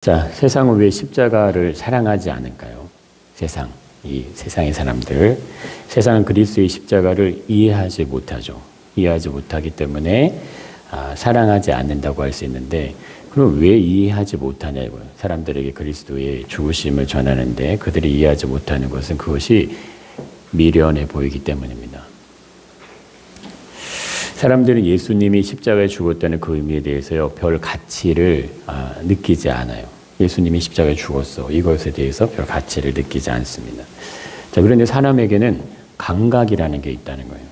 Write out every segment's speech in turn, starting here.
자, 세상은 왜 십자가를 사랑하지 않을까요? 이 세상의 사람들. 세상은 그리스도의 십자가를 이해하지 못하죠. 이해하지 못하기 때문에 사랑하지 않는다고 할 수 있는데, 그럼 왜 이해하지 못하냐고요. 사람들에게 그리스도의 죽으심을 전하는데 그들이 이해하지 못하는 것은 그것이 미련해 보이기 때문입니다. 사람들은 예수님이 십자가에 죽었다는 그 의미에 대해서요, 별 가치를 느끼지 않아요. 예수님이 십자가에 죽었어. 이것에 대해서 별 가치를 느끼지 않습니다. 자, 그런데 사람에게는 감각이라는 게 있다는 거예요.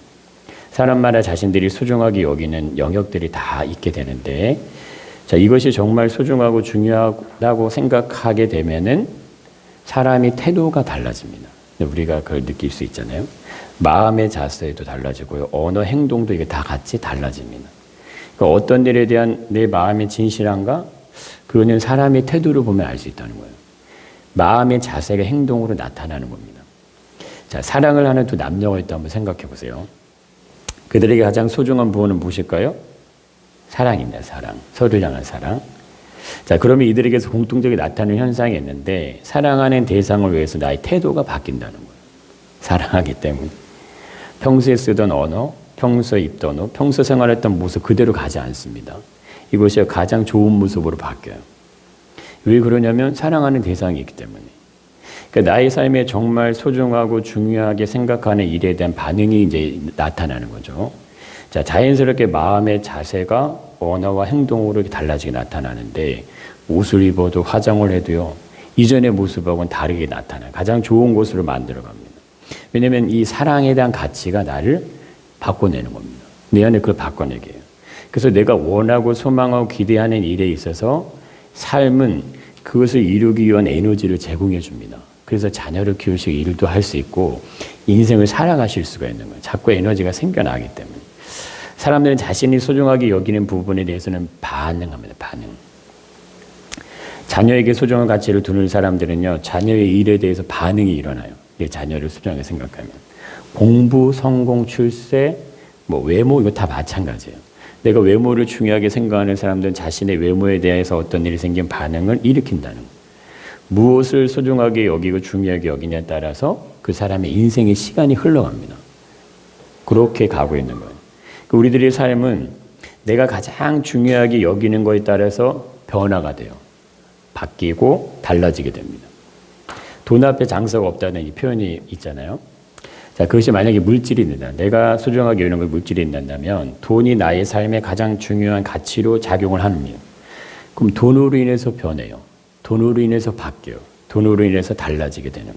사람마다 자신들이 소중하게 여기는 영역들이 다 있게 되는데, 자, 이것이 정말 소중하고 중요하다고 생각하게 되면은 사람이 태도가 달라집니다. 우리가 그걸 느낄 수 있잖아요. 마음의 자세도 달라지고요. 언어, 행동도 이게 다 같이 달라집니다. 그러니까 어떤 일에 대한 내 마음의 진실한가? 그거는 사람의 태도를 보면 알 수 있다는 거예요. 마음의 자세가 행동으로 나타나는 겁니다. 자, 사랑을 하는 두 남녀가 있다 한번 생각해 보세요. 그들에게 가장 소중한 부분은 무엇일까요? 사랑입니다. 사랑. 서로를 향한 사랑. 자, 그러면 이들에게서 공통적으로 나타나는 현상이 있는데, 사랑하는 대상을 위해서 나의 태도가 바뀐다는 거예요. 사랑하기 때문에. 평소에 쓰던 언어, 평소에 입던 옷, 평소 생활했던 모습 그대로 가지 않습니다. 이것이 가장 좋은 모습으로 바뀌어요. 왜 그러냐면 사랑하는 대상이 있기 때문에. 그러니까 나의 삶에 정말 소중하고 중요하게 생각하는 일에 대한 반응이 이제 나타나는 거죠. 자, 자연스럽게 마음의 자세가 언어와 행동으로 달라지게 나타나는데, 옷을 입어도 화장을 해도요, 이전의 모습하고는 다르게 나타나요. 가장 좋은 곳으로 만들어 갑니다. 왜냐하면 이 사랑에 대한 가치가 나를 바꿔내는 겁니다. 내 안에 그걸 바꿔내게 해요. 그래서 내가 원하고 소망하고 기대하는 일에 있어서 삶은 그것을 이루기 위한 에너지를 제공해 줍니다. 그래서 자녀를 키우시고 일도 할 수 있고 인생을 살아가실 수가 있는 거예요. 자꾸 에너지가 생겨나기 때문에. 사람들은 자신이 소중하게 여기는 부분에 대해서는 반응합니다. 반응. 자녀에게 소중한 가치를 두는 사람들은요, 자녀의 일에 대해서 반응이 일어나요. 내 자녀를 소중하게 생각하면. 공부, 성공, 출세, 외모, 이거 다 마찬가지예요. 내가 외모를 중요하게 생각하는 사람들은 자신의 외모에 대해서 어떤 일이 생긴 반응을 일으킨다는 거예요. 무엇을 소중하게 여기고 중요하게 여기냐에 따라서 그 사람의 인생의 시간이 흘러갑니다. 그렇게 가고 있는 거예요. 우리들의 삶은 내가 가장 중요하게 여기는 것에 따라서 변화가 돼요. 바뀌고 달라지게 됩니다. 돈 앞에 장사가 없다는 이 표현이 있잖아요. 자, 그것이 만약에 물질이 된다. 내가 소중하게 여기는 걸 물질이 된다면 돈이 나의 삶에 가장 중요한 가치로 작용을 합니다. 그럼 돈으로 인해서 변해요. 돈으로 인해서 바뀌어요. 돈으로 인해서 달라지게 되는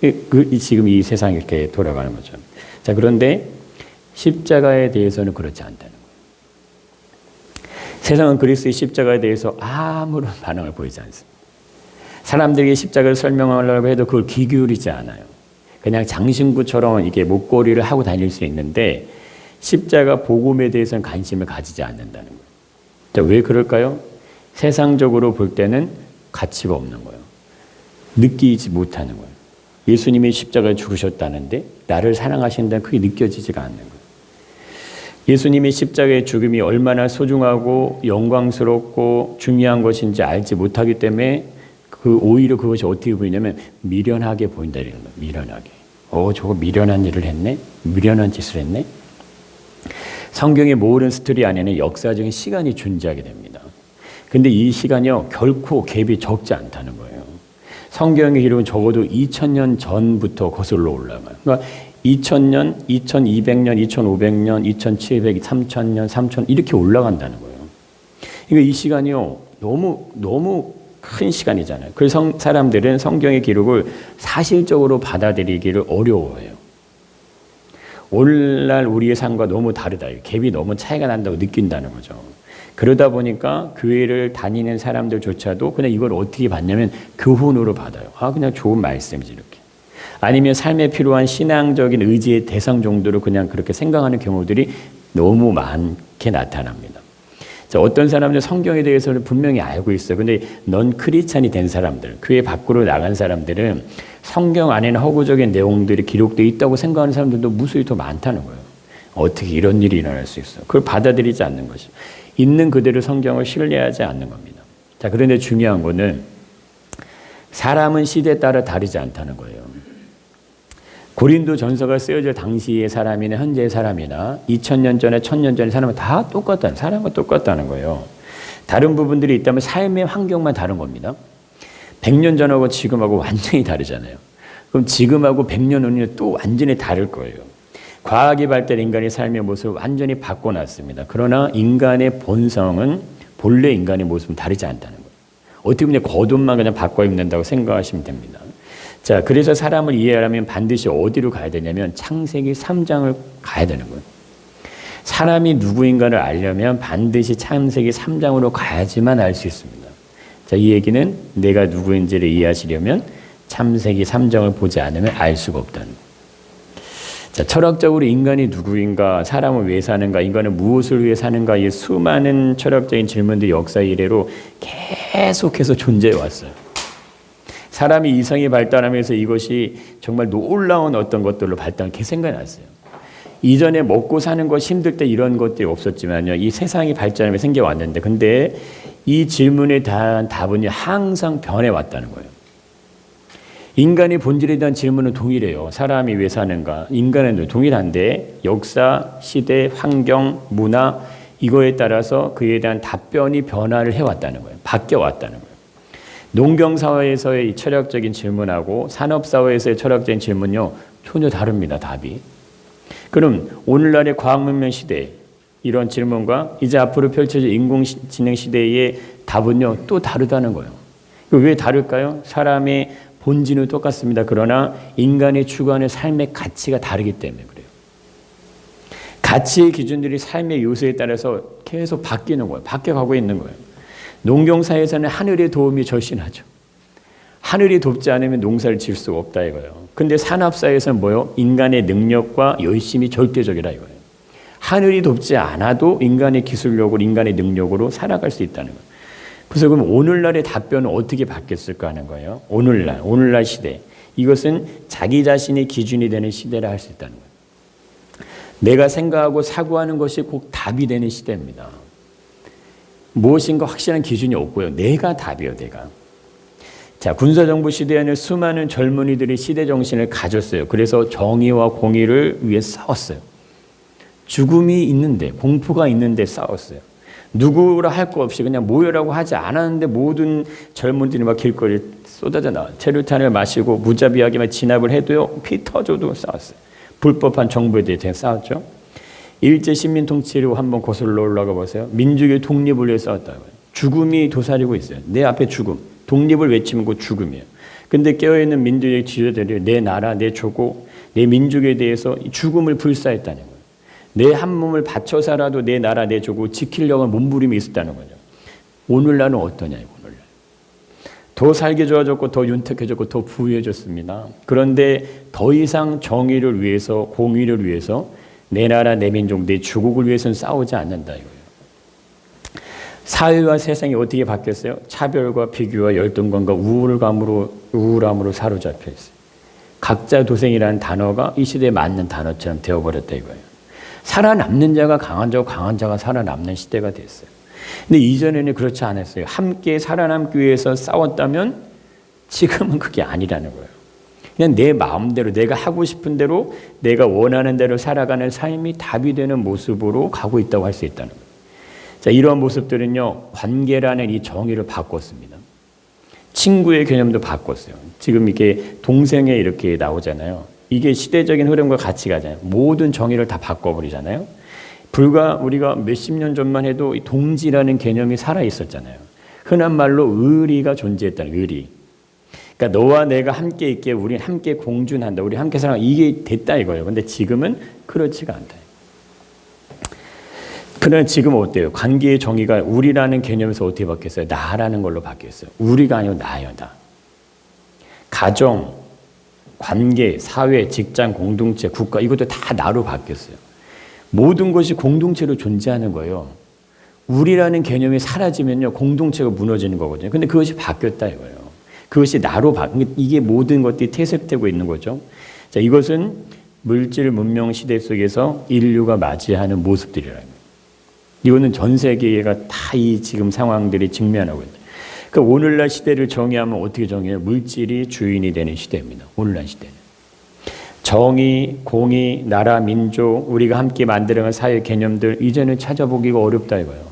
거예요. 지금 이 세상이 이렇게 돌아가는 거죠. 자, 그런데 십자가에 대해서는 그렇지 않다는 거예요. 세상은 그리스도의 십자가에 대해서 아무런 반응을 보이지 않습니다. 사람들에게 십자가를 설명하려고 해도 그걸 귀 기울이지 않아요. 그냥 장신구처럼 이게 목걸이를 하고 다닐 수 있는데 십자가 복음에 대해서는 관심을 가지지 않는다는 거예요. 자, 왜 그럴까요? 세상적으로 볼 때는 가치가 없는 거예요. 느끼지 못하는 거예요. 예수님이 십자가에 죽으셨다는데 나를 사랑하신다는 그게 느껴지지가 않는 거예요. 예수님이 십자가의 죽음이 얼마나 소중하고 영광스럽고 중요한 것인지 알지 못하기 때문에 오히려 그것이 어떻게 보이냐면 미련하게 보인다는 거예요. 미련하게. 저거 미련한 일을 했네? 미련한 짓을 했네? 성경의 모든 스토리 안에는 역사적인 시간이 존재하게 됩니다. 근데 이 시간이요, 결코 갭이 적지 않다는 거예요. 성경의 기록은 적어도 2000년 전부터 거슬러 올라가요. 그러니까 2000년, 2200년, 2500년, 2700, 3000년, 3000 이렇게 올라간다는 거예요. 그러니까 이 시간이요, 너무 큰 시간이잖아요. 그래서 사람들은 성경의 기록을 사실적으로 받아들이기를 어려워해요. 오늘날 우리의 삶과 너무 다르다. 갭이 너무 차이가 난다고 느낀다는 거죠. 그러다 보니까 교회를 다니는 사람들조차도 그냥 이걸 어떻게 받냐면 교훈으로 받아요. 그냥 좋은 말씀이지 이렇게. 아니면 삶에 필요한 신앙적인 의지의 대상 정도로 그냥 그렇게 생각하는 경우들이 너무 많게 나타납니다. 자, 어떤 사람들은 성경에 대해서는 분명히 알고 있어요. 근데 넌 크리스찬이 된 사람들, 교회 밖으로 나간 사람들은 성경 안에는 허구적인 내용들이 기록되어 있다고 생각하는 사람들도 무수히 더 많다는 거예요. 어떻게 이런 일이 일어날 수 있어? 그걸 받아들이지 않는 것이죠. 있는 그대로 성경을 신뢰하지 않는 겁니다. 자, 그런데 중요한 거는 사람은 시대에 따라 다르지 않다는 거예요. 고린도 전서가 쓰여질 당시의 사람이나 현재의 사람이나 2000년 전에 1000년 전의 사람은 다 똑같다는, 사람과 똑같다는 거예요. 다른 부분들이 있다면 삶의 환경만 다른 겁니다. 100년 전하고 지금하고 완전히 다르잖아요. 그럼 지금하고 100년 후는 또 완전히 다를 거예요. 과학이 발달 인간의 삶의 모습을 완전히 바꿔놨습니다. 그러나 인간의 본성은 본래 인간의 모습은 다르지 않다는 거예요. 어떻게 보면 겉옷만 그냥 바꿔 입는다고 생각하시면 됩니다. 자, 그래서 사람을 이해하려면 반드시 어디로 가야 되냐면 창세기 3장을 가야 되는 거예요. 사람이 누구인가를 알려면 반드시 창세기 3장으로 가야지만 알 수 있습니다. 자, 이 얘기는 내가 누구인지를 이해하시려면 창세기 3장을 보지 않으면 알 수가 없다는 거예요. 자, 철학적으로 인간이 누구인가, 사람은 왜 사는가, 인간은 무엇을 위해 사는가, 이 수많은 철학적인 질문들이 역사 이래로 계속해서 존재해 왔어요. 사람이 이성이 발달하면서 이것이 정말 놀라운 어떤 것들로 발달한 게 생각이 났어요. 이전에 먹고 사는 것 힘들 때 이런 것들이 없었지만요, 이 세상이 발전하면서 생겨왔는데, 근데 이 질문에 대한 답은 항상 변해왔다는 거예요. 인간의 본질에 대한 질문은 동일해요. 사람이 왜 사는가? 인간은 동일한데 역사, 시대, 환경, 문화 이거에 따라서 그에 대한 답변이 변화를 해왔다는 거예요. 바뀌어왔다는 거예요. 농경사회에서의 철학적인 질문하고 산업사회에서의 철학적인 질문요, 전혀 다릅니다. 답이. 그럼 오늘날의 과학문명 시대 이런 질문과 이제 앞으로 펼쳐질 인공지능 시대의 답은요, 또 다르다는 거예요. 왜 다를까요? 사람의 본질은 똑같습니다. 그러나 인간의 추구하는 삶의 가치가 다르기 때문에 그래요. 가치의 기준들이 삶의 요소에 따라서 계속 바뀌는 거예요. 바뀌어가고 있는 거예요. 농경사에서는 하늘의 도움이 절실하죠. 하늘이 돕지 않으면 농사를 지을 수가 없다 이거예요. 근데 산업사에서는 뭐요? 인간의 능력과 열심이 절대적이라 이거예요. 하늘이 돕지 않아도 인간의 기술력으로, 인간의 능력으로 살아갈 수 있다는 거예요. 그래서 그럼 오늘날의 답변은 어떻게 바뀌었을까 하는 거예요. 오늘날 시대. 이것은 자기 자신의 기준이 되는 시대라 할 수 있다는 거예요. 내가 생각하고 사고하는 것이 꼭 답이 되는 시대입니다. 무엇인가 확실한 기준이 없고요. 내가 답이에요, 내가. 자, 군사정부 시대에는 수많은 젊은이들이 시대 정신을 가졌어요. 그래서 정의와 공의를 위해 싸웠어요. 죽음이 있는데, 공포가 있는데 싸웠어요. 누구라 할 거 없이 그냥 모여라고 하지 않았는데 모든 젊은이들이 막 길거리에 쏟아져 나와요. 체류탄을 마시고 무자비하게만 진압을 해도요, 피 터져도 싸웠어요. 불법한 정부에 대해 싸웠죠. 일제 시민 통치로 한번 거슬러 올라가 보세요. 민족의 독립을 위해 싸웠다고요. 죽음이 도사리고 있어요. 내 앞에 죽음. 독립을 외치면 그 죽음이에요. 근데 깨어있는 민족의 지도자들이 내 나라, 내 조국, 내 민족에 대해서 죽음을 불사했다는 거예요. 내 한 몸을 바쳐서라도 내 나라, 내 조국 지키려고 몸부림이 있었다는 거죠. 오늘날은 어떠냐, 오늘날. 더 살기 좋아졌고, 더 윤택해졌고, 더 부유해졌습니다. 그런데 더 이상 정의를 위해서, 공의를 위해서 내 나라, 내 민족, 내 조국을 위해서는 싸우지 않는다 이거예요. 사회와 세상이 어떻게 바뀌었어요? 차별과 비교와 열등감과 우울함으로 사로잡혀 있어요. 각자 도생이라는 단어가 이 시대에 맞는 단어처럼 되어버렸다 이거예요. 살아남는 자가 강한 자고 강한 자가 살아남는 시대가 됐어요. 근데 이전에는 그렇지 않았어요. 함께 살아남기 위해서 싸웠다면 지금은 그게 아니라는 거예요. 그냥 내 마음대로 내가 하고 싶은 대로 내가 원하는 대로 살아가는 삶이 답이 되는 모습으로 가고 있다고 할 수 있다는 거예요. 자, 이러한 모습들은요, 관계라는 이 정의를 바꿨습니다. 친구의 개념도 바꿨어요. 지금 이게 동생에 이렇게 나오잖아요. 이게 시대적인 흐름과 같이 가잖아요. 모든 정의를 다 바꿔버리잖아요. 불과 우리가 몇십 년 전만 해도 이 동지라는 개념이 살아있었잖아요. 흔한 말로 의리가 존재했다는 의리. 그러니까 너와 내가 함께 있게 우리는 함께 공존한다. 우리 함께 살아. 이게 됐다 이거예요. 근데 지금은 그렇지가 않다. 그러나 지금은 어때요? 관계의 정의가 우리라는 개념에서 어떻게 바뀌었어요? 나라는 걸로 바뀌었어요. 우리가 아니고 나예요, 나. 가정, 관계, 사회, 직장, 공동체, 국가 이것도 다 나로 바뀌었어요. 모든 것이 공동체로 존재하는 거예요. 우리라는 개념이 사라지면요, 공동체가 무너지는 거거든요. 근데 그것이 바뀌었다 이거예요. 그것이 나로 이게 모든 것들이 퇴색되고 있는 거죠. 자, 이것은 물질 문명 시대 속에서 인류가 맞이하는 모습들이라는 거예요. 이거는 전 세계가 다 이 지금 상황들이 직면하고 있는. 그 오늘날 시대를 정의하면 어떻게 정의해요? 물질이 주인이 되는 시대입니다. 오늘날 시대는. 정의, 공의, 나라, 민족, 우리가 함께 만들어간 사회 개념들 이제는 찾아보기가 어렵다 이거예요.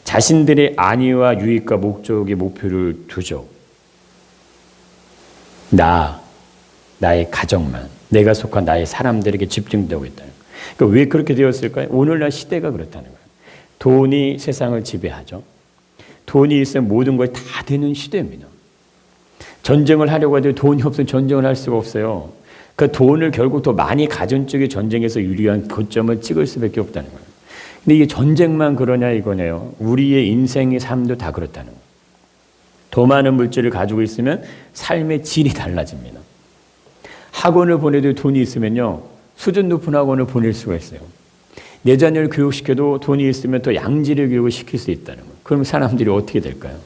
자신들의 안위와 유익과 목적의 목표를 두죠. 나의 가정만, 내가 속한 나의 사람들에게 집중되고 있다는 거예요. 그러니까 왜 그렇게 되었을까요? 오늘날 시대가 그렇다는 거예요. 돈이 세상을 지배하죠. 돈이 있으면 모든 걸 다 되는 시대입니다. 전쟁을 하려고 해도 돈이 없으면 전쟁을 할 수가 없어요. 그 돈을 결국 더 많이 가진 쪽의 전쟁에서 유리한 고점을 찍을 수밖에 없다는 거예요. 근데 이게 전쟁만 그러냐 이거네요. 우리의 인생의 삶도 다 그렇다는 거예요. 더 많은 물질을 가지고 있으면 삶의 질이 달라집니다. 학원을 보내도 돈이 있으면요, 수준 높은 학원을 보낼 수가 있어요. 내 자녀를 교육시켜도 돈이 있으면 더 양질의 교육을 시킬 수 있다는 거예요. 그럼 사람들이 어떻게 될까요?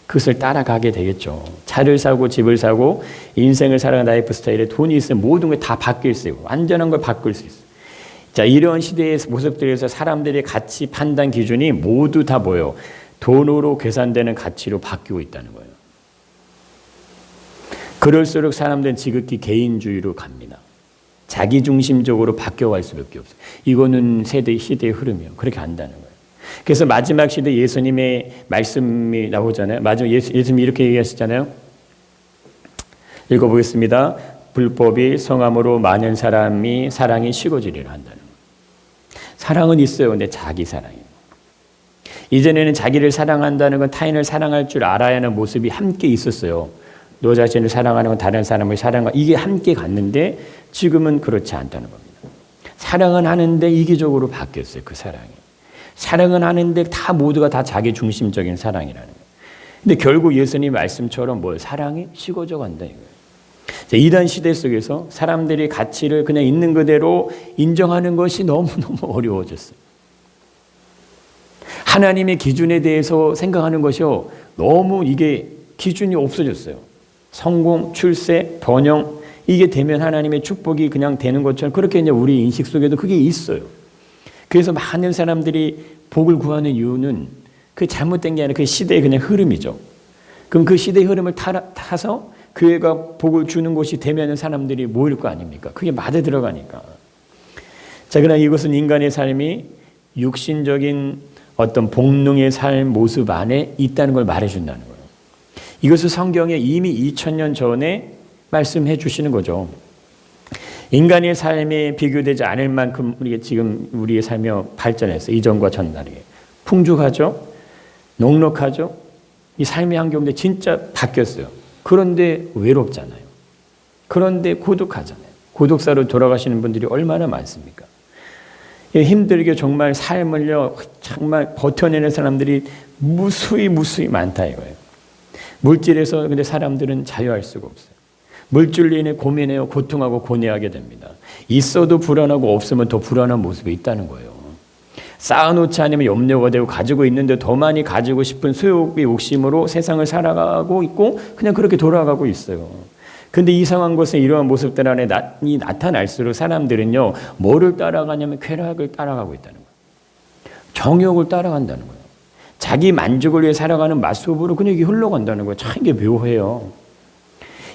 그것을 따라가게 되겠죠. 차를 사고 집을 사고 인생을 살아가는 라이프 스타일에 돈이 있으면 모든 게 다 바뀔 수 있고 완전한 걸 바꿀 수 있어요. 자, 이런 시대의 모습들에서 사람들의 가치 판단 기준이 모두 다 뭐예요? 돈으로 계산되는 가치로 바뀌고 있다는 거예요. 그럴수록 사람들은 지극히 개인주의로 갑니다. 자기중심적으로 바뀌어갈 수밖에 없어요. 이거는 시대의 흐름이에요. 그렇게 한다는 거예요. 그래서 마지막 시대 예수님의 말씀이 나오잖아요. 마지막 예수님이 이렇게 얘기하시잖아요. 읽어보겠습니다. 불법이 성함으로 많은 사람이 사랑이 식어지리라 한다는 거예요. 사랑은 있어요. 근데 자기 사랑이에요. 이전에는 자기를 사랑한다는 건 타인을 사랑할 줄 알아야 하는 모습이 함께 있었어요. 너 자신을 사랑하는 건 다른 사람을 사랑하는 이게 함께 갔는데 지금은 그렇지 않다는 겁니다. 사랑은 하는데 이기적으로 바뀌었어요. 그 사랑이. 사랑은 하는데 다 모두가 다 자기 중심적인 사랑이라는 거예요. 근데 결국 예수님 말씀처럼 사랑이 식어져 간다 이거예요. 이런 시대 속에서 사람들이 가치를 그냥 있는 그대로 인정하는 것이 너무너무 어려워졌어요. 하나님의 기준에 대해서 생각하는 것이요, 너무 이게 기준이 없어졌어요. 성공, 출세, 번영, 이게 되면 하나님의 축복이 그냥 되는 것처럼 그렇게 이제 우리 인식 속에도 그게 있어요. 그래서 많은 사람들이 복을 구하는 이유는 그 잘못된 게 아니라 그 시대의 그냥 흐름이죠. 그럼 그 시대의 흐름을 타서 교회가 복을 주는 곳이 되면 사람들이 모일 거 아닙니까? 그게 마대 들어가니까. 자, 그러나 이것은 인간의 삶이 육신적인 어떤 복능의 삶 모습 안에 있다는 걸 말해준다는 거예요. 이것을 성경에 이미 2000년 전에 말씀해 주시는 거죠. 인간의 삶에 비교되지 않을 만큼 우리가 지금 우리의 삶이 발전했어요. 이전과 전다르게. 풍족하죠? 넉넉하죠? 이 삶의 환경도 진짜 바뀌었어요. 그런데 외롭잖아요. 그런데 고독하잖아요. 고독사로 돌아가시는 분들이 얼마나 많습니까? 힘들게 정말 삶을요, 정말 버텨내는 사람들이 무수히 많다 이거예요. 물질에서 근데 사람들은 자유할 수가 없어요. 물질로 인해 고민해요. 고통하고 고뇌하게 됩니다. 있어도 불안하고 없으면 더 불안한 모습이 있다는 거예요. 쌓아놓지 않으면 염려가 되고 가지고 있는데 더 많이 가지고 싶은 소욕의 욕심으로 세상을 살아가고 있고 그냥 그렇게 돌아가고 있어요. 근데 이상한 것은 이러한 모습들 안에 나타날수록 사람들은요, 뭐를 따라가냐면 쾌락을 따라가고 있다는 거예요. 정욕을 따라간다는 거예요. 자기 만족을 위해 살아가는 맛속으로 그냥 이게 흘러간다는 거예요. 참 이게 묘해요.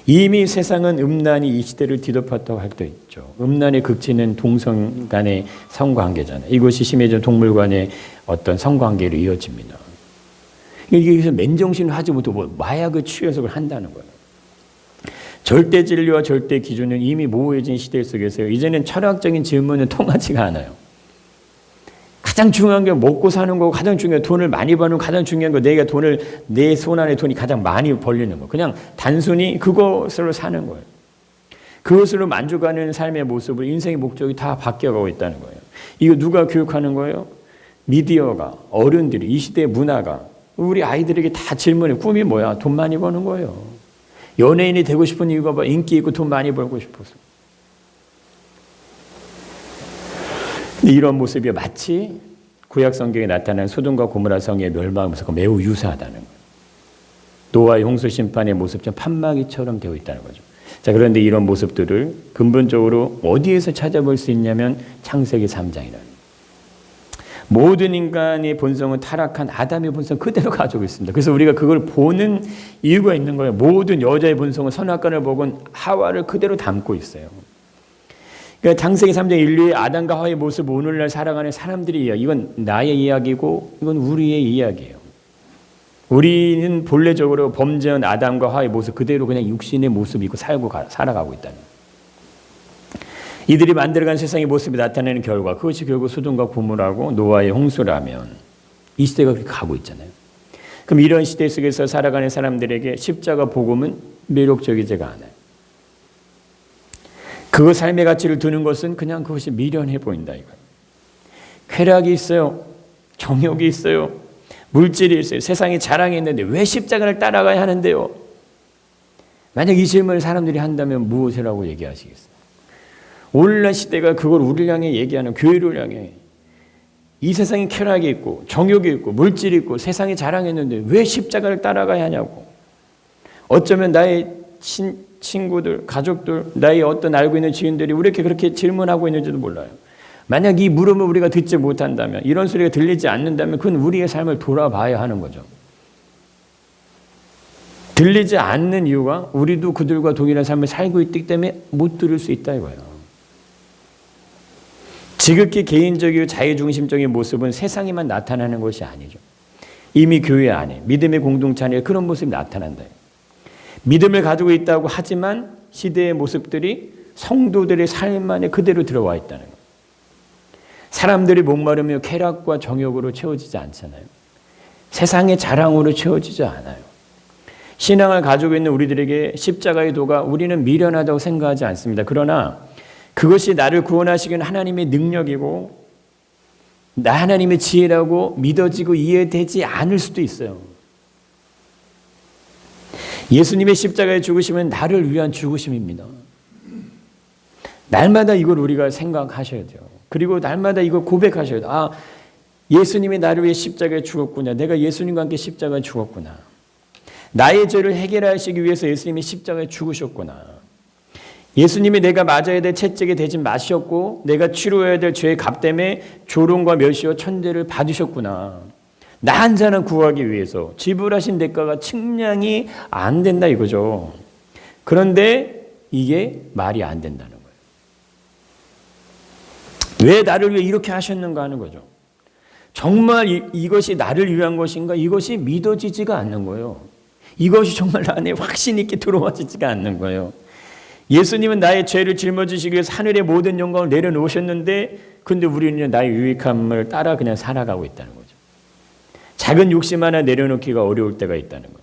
이미 세상은 음란이 이 시대를 뒤덮었다고 할 때 있죠. 음란의 극치는 동성 간의 성관계잖아요. 이것이 심해져 동물 간의 어떤 성관계로 이어집니다. 이게 그래서 맨정신을 하지 못하고 마약을 취해서 그걸 한다는 거예요. 절대 진리와 절대 기준은 이미 모호해진 시대 속에서요. 이제는 철학적인 질문은 통하지가 않아요. 가장 중요한 게 먹고 사는 거고, 가장 중요한 돈을 많이 버는 가장 중요한 거, 내가 돈을 내 손 안에 돈이 가장 많이 벌리는 거. 그냥 단순히 그것으로 사는 거예요. 그것으로 만족하는 삶의 모습을 인생의 목적이 다 바뀌어가고 있다는 거예요. 이거 누가 교육하는 거예요? 미디어가, 어른들이, 이 시대의 문화가 우리 아이들에게 다 질문해. 꿈이 뭐야? 돈 많이 버는 거예요. 연예인이 되고 싶은 이유가 뭐 인기 있고 돈 많이 벌고 싶어서. 근데 이런 모습이 마치 구약 성경에 나타난 소돔과 고모라 성의 멸망 모습과 매우 유사하다는 거예요. 노아의 홍수 심판의 모습처럼 판마기처럼 되어 있다는 거죠. 자, 그런데 이런 모습들을 근본적으로 어디에서 찾아볼 수 있냐면 창세기 3장이라는 거예요. 모든 인간의 본성은 타락한 아담의 본성 그대로 가지고 있습니다. 그래서 우리가 그걸 보는 이유가 있는 거예요. 모든 여자의 본성은 선악과를 먹은 하와를 그대로 담고 있어요. 그러니까 창세기 3장 인류의 아담과 하와의 모습, 오늘날 살아가는 사람들의 이야기, 이건 나의 이야기고 이건 우리의 이야기예요. 우리는 본래적으로 범죄한 아담과 하와의 모습 그대로 그냥 육신의 모습이 있고 살아가고 있다는 거예요. 이들이 만들어간 세상의 모습이 나타내는 결과, 그것이 결국 소돔과 고모라고 노아의 홍수라면 이 시대가 그렇게 가고 있잖아요. 그럼 이런 시대 속에서 살아가는 사람들에게 십자가 복음은 매력적이지가 않아요. 그 삶의 가치를 두는 것은 그냥 그것이 미련해 보인다 이거예요. 쾌락이 있어요. 정욕이 있어요. 물질이 있어요. 세상에 자랑이 있는데 왜 십자가를 따라가야 하는데요? 만약 이 질문을 사람들이 한다면 무엇이라고 얘기하시겠어요? 오늘날 시대가 그걸 우리를 향해 얘기하는, 교회를 향해 이 세상에 쾌락이 있고 정욕이 있고 물질이 있고 세상에 자랑했는데 왜 십자가를 따라가야 하냐고. 어쩌면 나의 친구들, 가족들, 나의 어떤 알고 있는 지인들이 우리에게 그렇게 질문하고 있는지도 몰라요. 만약 이 물음을 우리가 듣지 못한다면, 이런 소리가 들리지 않는다면 그건 우리의 삶을 돌아봐야 하는 거죠. 들리지 않는 이유가 우리도 그들과 동일한 삶을 살고 있기 때문에 못 들을 수 있다 이거예요. 지극히 개인적이고 자유중심적인 모습은 세상에만 나타나는 것이 아니죠. 이미 교회 안에, 믿음의 공동체 안에 그런 모습이 나타난다. 믿음을 가지고 있다고 하지만 시대의 모습들이 성도들의 삶 안에 그대로 들어와 있다는 거예요. 사람들이 목마르며 쾌락과 정욕으로 채워지지 않잖아요. 세상의 자랑으로 채워지지 않아요. 신앙을 가지고 있는 우리들에게 십자가의 도가 우리는 미련하다고 생각하지 않습니다. 그러나 그것이 나를 구원하시기는 하나님의 능력이고 나 하나님의 지혜라고 믿어지고 이해되지 않을 수도 있어요. 예수님의 십자가의 죽으심은 나를 위한 죽으심입니다. 날마다 이걸 우리가 생각하셔야 돼요. 그리고 날마다 이걸 고백하셔야 돼요. 아, 예수님이 나를 위해 십자가에 죽었구나. 내가 예수님과 함께 십자가에 죽었구나. 나의 죄를 해결하시기 위해서 예수님이 십자가에 죽으셨구나. 예수님이 내가 맞아야 될 채찍에 대지 마셨고 내가 치료해야 될 죄의 값 때문에 조롱과 멸시와 천대를 받으셨구나. 나 한 사람 구하기 위해서 지불하신 대가가 측량이 안 된다 이거죠. 그런데 이게 말이 안 된다는 거예요. 왜 나를 위해 이렇게 하셨는가 하는 거죠. 정말 이것이 나를 위한 것인가? 이것이 믿어지지가 않는 거예요. 이것이 정말 나 안에 확신 있게 들어와지지가 않는 거예요. 예수님은 나의 죄를 짊어지시기 위해서 하늘의 모든 영광을 내려놓으셨는데 근데 우리는 나의 유익함을 따라 그냥 살아가고 있다는 거죠. 작은 욕심 하나 내려놓기가 어려울 때가 있다는 거예요.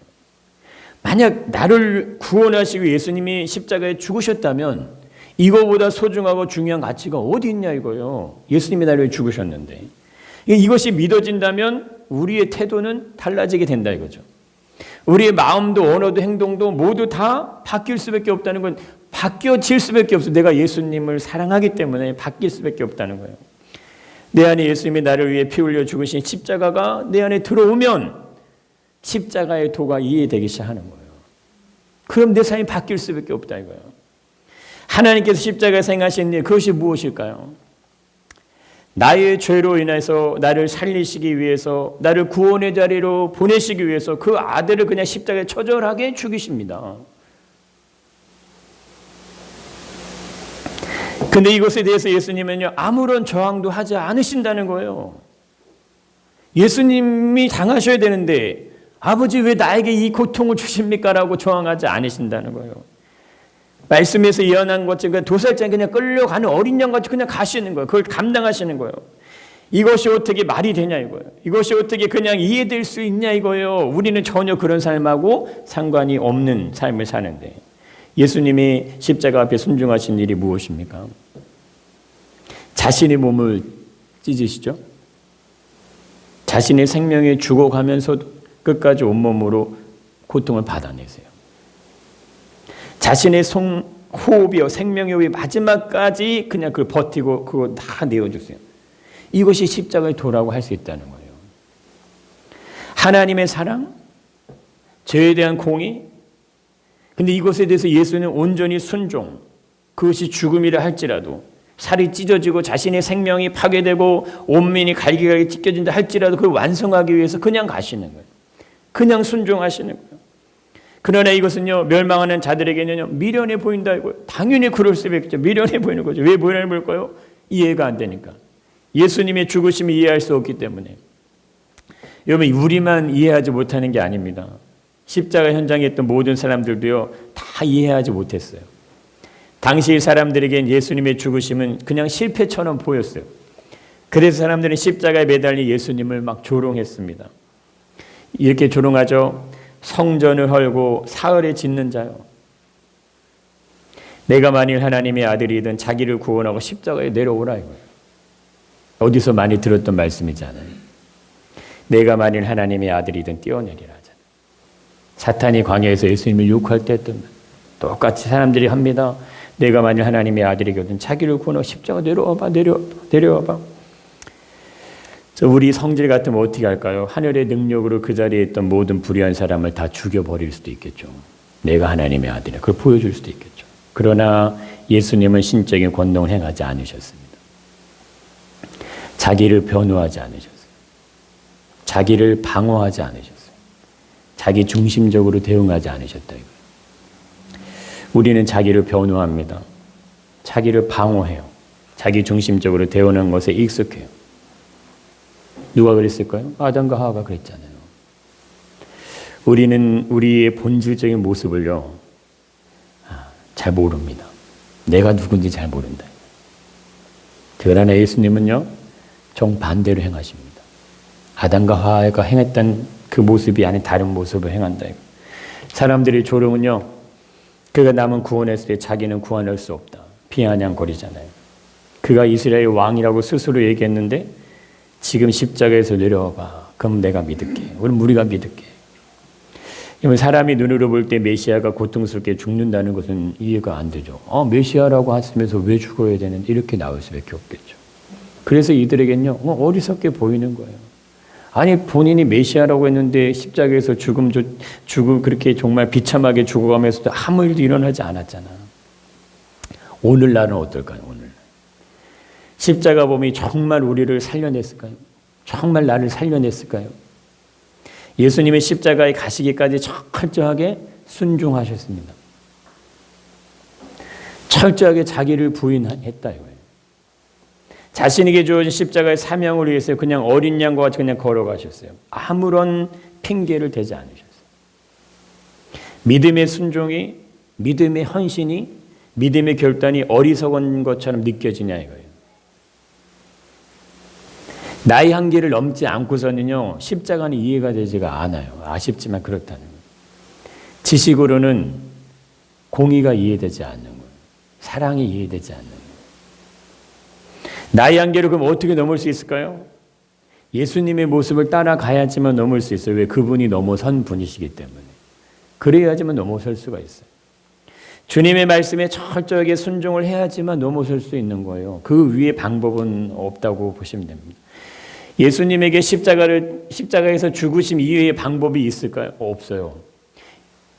만약 나를 구원하시기 위해 예수님이 십자가에 죽으셨다면 이거보다 소중하고 중요한 가치가 어디 있냐 이거예요. 예수님이 나를 위해 죽으셨는데. 이것이 믿어진다면 우리의 태도는 달라지게 된다 이거죠. 우리의 마음도 언어도 행동도 모두 다 바뀔 수밖에 없다는 건 바뀌어질 수밖에 없어요. 내가 예수님을 사랑하기 때문에 바뀔 수밖에 없다는 거예요. 내 안에 예수님이 나를 위해 피 흘려 죽으신 십자가가 내 안에 들어오면 십자가의 도가 이해되기 시작하는 거예요. 그럼 내 삶이 바뀔 수밖에 없다 이거예요. 하나님께서 십자가에서 행하신 일 그것이 무엇일까요? 나의 죄로 인해서 나를 살리시기 위해서 나를 구원의 자리로 보내시기 위해서 그 아들을 그냥 십자가에 처절하게 죽이십니다. 근데 이것에 대해서 예수님은요 아무런 저항도 하지 않으신다는 거예요. 예수님이 당하셔야 되는데 아버지 왜 나에게 이 고통을 주십니까? 라고 저항하지 않으신다는 거예요. 말씀에서 예언한 것처럼 도살장에 그냥 끌려가는 어린 양같이 그냥 가시는 거예요. 그걸 감당하시는 거예요. 이것이 어떻게 말이 되냐 이거예요. 이것이 어떻게 그냥 이해될 수 있냐 이거예요. 우리는 전혀 그런 삶하고 상관이 없는 삶을 사는데 예수님이 십자가 앞에 순종하신 일이 무엇입니까? 자신의 몸을 찢으시죠. 자신의 생명이 죽어가면서도 끝까지 온몸으로 고통을 받아내세요. 자신의 호흡이요 생명의 호흡이 마지막까지 그냥 그걸 버티고 그거 다 내어주세요. 이것이 십자가의 도라고 할 수 있다는 거예요. 하나님의 사랑, 죄에 대한 공의. 근데 이것에 대해서 예수는 온전히 순종, 그것이 죽음이라 할지라도 살이 찢어지고 자신의 생명이 파괴되고 온민이 갈기갈기 찢겨진다 할지라도 그걸 완성하기 위해서 그냥 가시는 거예요. 그냥 순종하시는 거예요. 그러나 이것은요, 멸망하는 자들에게는요, 미련해 보인다 이거예요. 당연히 그럴 수밖에 없죠. 미련해 보이는 거죠. 왜 미련해 보일까요? 이해가 안 되니까. 예수님의 죽으심을 이해할 수 없기 때문에. 여러분, 우리만 이해하지 못하는 게 아닙니다. 십자가 현장에 있던 모든 사람들도요, 다 이해하지 못했어요. 당시 사람들에겐 예수님의 죽으심은 그냥 실패처럼 보였어요. 그래서 사람들은 십자가에 매달린 예수님을 막 조롱했습니다. 이렇게 조롱하죠. 성전을 헐고 사흘에 짓는 자요. 내가 만일 하나님의 아들이든 자기를 구원하고 십자가에 내려오라 이거예요. 어디서 많이 들었던 말씀이잖아요. 내가 만일 하나님의 아들이든 뛰어내리라 하잖아요. 사탄이 광야에서 예수님을 욕할 때 했던 말. 똑같이 사람들이 합니다. 내가 만일 하나님의 아들이거든 자기를 구원하고 십자가 내려와봐. 우리 성질 같으면 어떻게 할까요? 하늘의 능력으로 그 자리에 있던 모든 불의한 사람을 다 죽여버릴 수도 있겠죠. 내가 하나님의 아들이야. 그걸 보여줄 수도 있겠죠. 그러나 예수님은 신적인 권능을 행하지 않으셨습니다. 자기를 변호하지 않으셨어요. 자기를 방어하지 않으셨어요. 자기 중심적으로 대응하지 않으셨다 이거예요. 우리는 자기를 변호합니다. 자기를 방어해요. 자기 중심적으로 대응하는 것에 익숙해요. 누가 그랬을까요? 아담과 하와가 그랬잖아요. 우리는 우리의 본질적인 모습을요, 잘 모릅니다. 내가 누군지 잘 모른다. 그러나 예수님은요, 정반대로 행하십니다. 아담과 하와가 행했던 그 모습이 아닌 다른 모습을 행한다. 사람들의 조롱은요, 그가 남은 구원했을 때 자기는 구원할 수 없다. 비아냥거리잖아요. 그가 이스라엘 왕이라고 스스로 얘기했는데 지금 십자가에서 내려와봐. 그럼 내가 믿을게. 그럼 우리가 믿을게. 사람이 눈으로 볼 때 메시아가 고통스럽게 죽는다는 것은 이해가 안 되죠. 메시아라고 하시면서 왜 죽어야 되는데 이렇게 나올 수밖에 없겠죠. 그래서 이들에겐요, 어리석게 보이는 거예요. 아니 본인이 메시아라고 했는데 십자가에서 죽음 그렇게 정말 비참하게 죽어가면서도 아무 일도 일어나지 않았잖아. 오늘날은 어떨까요? 오늘 십자가 범이 정말 우리를 살려냈을까요? 정말 나를 살려냈을까요? 예수님의 십자가에 가시기까지 철저하게 순종하셨습니다. 철저하게 자기를 부인했다 이거예요. 자신에게 주어진 십자가의 사명을 위해서 그냥 어린 양과 같이 그냥 걸어가셨어요. 아무런 핑계를 대지 않으셨어요. 믿음의 순종이, 믿음의 헌신이, 믿음의 결단이 어리석은 것처럼 느껴지냐 이거예요. 나의 한계를 넘지 않고서는요, 십자가는 이해가 되지가 않아요. 아쉽지만 그렇다는 거예요. 지식으로는 공의가 이해되지 않는 거예요. 사랑이 이해되지 않는 거예요. 나의 한계를 그럼 어떻게 넘을 수 있을까요? 예수님의 모습을 따라가야지만 넘을 수 있어요. 왜? 그분이 넘어선 분이시기 때문에. 그래야지만 넘어설 수가 있어요. 주님의 말씀에 철저하게 순종을 해야지만 넘어설 수 있는 거예요. 그 위에 방법은 없다고 보시면 됩니다. 예수님에게 십자가에서 죽으심 이외의 방법이 있을까요? 없어요.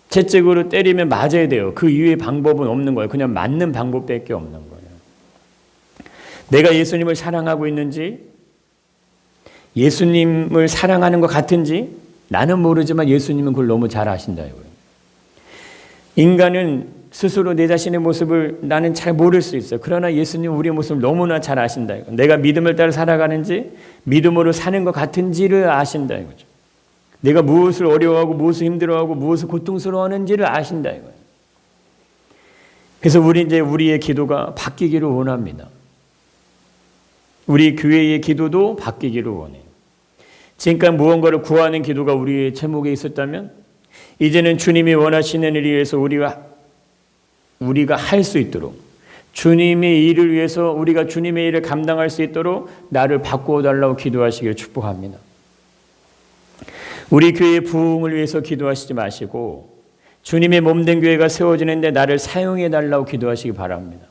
채찍으로 때리면 맞아야 돼요. 그 이외의 방법은 없는 거예요. 그냥 맞는 방법밖에 없는 거예요. 내가 예수님을 사랑하고 있는지, 예수님을 사랑하는 것 같은지 나는 모르지만 예수님은 그걸 너무 잘 아신다 이거예요. 인간은 스스로 내 자신의 모습을 나는 잘 모를 수 있어요. 그러나 예수님은 우리의 모습을 너무나 잘 아신다 이거예요. 내가 믿음을 따라 살아가는지 믿음으로 사는 것 같은지를 아신다 이거죠. 내가 무엇을 어려워하고 무엇을 힘들어하고 무엇을 고통스러워하는지를 아신다 이거예요. 그래서 우리의 기도가 바뀌기를 원합니다. 우리 교회의 기도도 바뀌기를 원해요. 지금까지 무언가를 구하는 기도가 우리의 제목에 있었다면 이제는 주님이 원하시는 일을 위해서 우리가 할 수 있도록, 주님의 일을 위해서 우리가 주님의 일을 감당할 수 있도록 나를 바꾸어 달라고 기도하시길 축복합니다. 우리 교회의 부흥을 위해서 기도하시지 마시고 주님의 몸된 교회가 세워지는데 나를 사용해 달라고 기도하시기 바랍니다.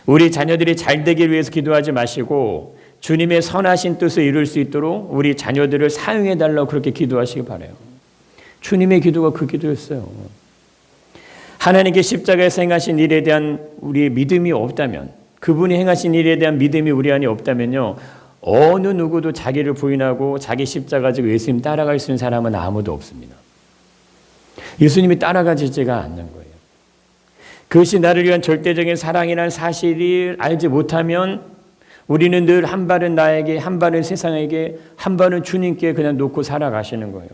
우리 자녀들이 잘 되기 위해서 기도하지 마시고 주님의 선하신 뜻을 이룰 수 있도록 우리 자녀들을 사용해 달라고 그렇게 기도하시기 바라요. 주님의 기도가 그 기도였어요. 하나님께 십자가에서 행하신 일에 대한 우리의 믿음이 없다면, 그분이 행하신 일에 대한 믿음이 우리 안에 없다면요, 어느 누구도 자기를 부인하고 자기 십자가 지고 예수님 따라갈 수 있는 사람은 아무도 없습니다. 예수님이 따라가지지가 않는 거예요. 그것이 나를 위한 절대적인 사랑이라는 사실을 알지 못하면 우리는 늘 한 발은 나에게, 한 발은 세상에게, 한 발은 주님께 그냥 놓고 살아가시는 거예요.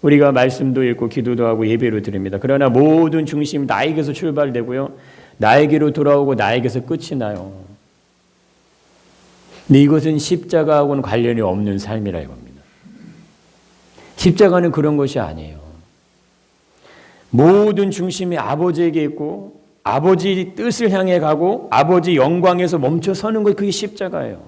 우리가 말씀도 읽고 기도도 하고 예배로 드립니다. 그러나 모든 중심이 나에게서 출발되고요, 나에게로 돌아오고 나에게서 끝이 나요. 근데 이것은 십자가하고는 관련이 없는 삶이라 이겁니다. 십자가는 그런 것이 아니에요. 모든 중심이 아버지에게 있고 아버지 뜻을 향해 가고 아버지 영광에서 멈춰 서는 것, 그게 십자가예요.